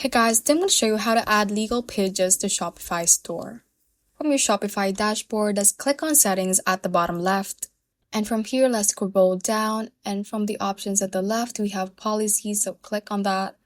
Hey guys, today I'm going to show you how to add legal pages to Shopify store. From your Shopify dashboard, let's click on settings at the bottom left. And from here, let's scroll down. And from the options at the left, we have policy, so click on that.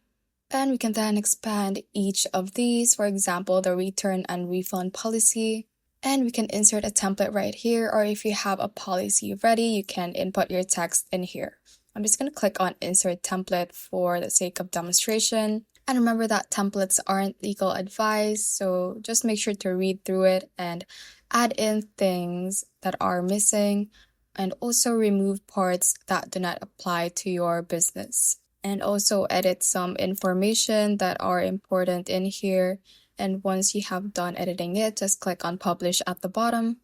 And we can then expand each of these, for example, the return and refund policy. And we can insert a template right here, or if you have a policy ready, you can input your text in here. I'm just going to click on insert template for the sake of demonstration. And remember that templates aren't legal advice, so just make sure to read through it and add in things that are missing and also remove parts that do not apply to your business. And also edit some information that are important in here. And once you have done editing it, just click on publish at the bottom.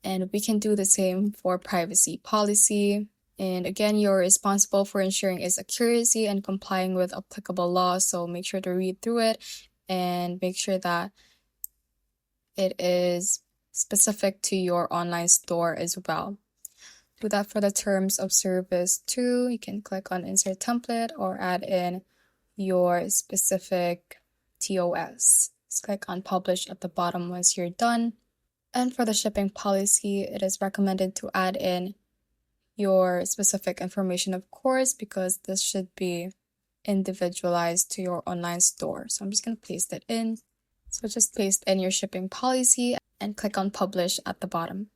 And we can do the same for privacy policy. And again, you're responsible for ensuring its accuracy and complying with applicable laws. So make sure to read through it and make sure that it is specific to your online store as well. Do that for the terms of service too. You can click on insert template or add in your specific TOS. Just click on publish at the bottom once you're done. And for the shipping policy, it is recommended to add in your specific information, of course, because this should be individualized to your online store. So I'm just going to paste it in. So just paste in your shipping policy and click on publish at the bottom.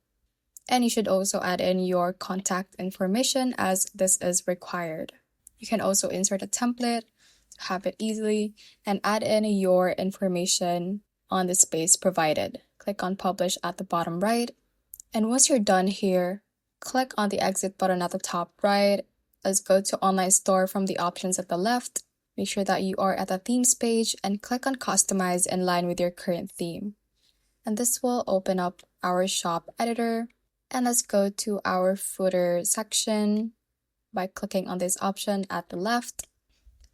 And you should also add in your contact information as this is required. You can also insert a template to have it easily and add in your information on the space provided. Click on publish at the bottom right. And once you're done here, click on the exit button at the top right. Let's go to online store from the options at the left. Make sure that you are at the themes page and click on customize in line with your current theme. And this will open up our shop editor. And let's go to our footer section by clicking on this option at the left.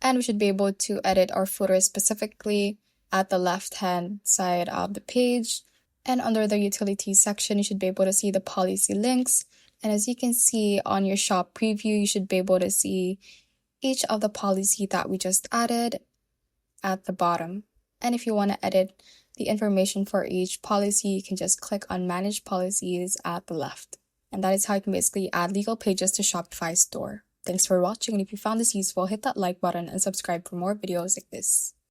And we should be able to edit our footer specifically at the left-hand side of the page. And under the utilities section, you should be able to see the policy links. And as you can see on your shop preview, you should be able to see each of the policy that we just added at the bottom. And if you want to edit the information for each policy, you can just click on manage policies at the left. And that is how you can basically add legal pages to Shopify store. Thanks for watching, and if you found this useful, hit that like button and subscribe for more videos like this.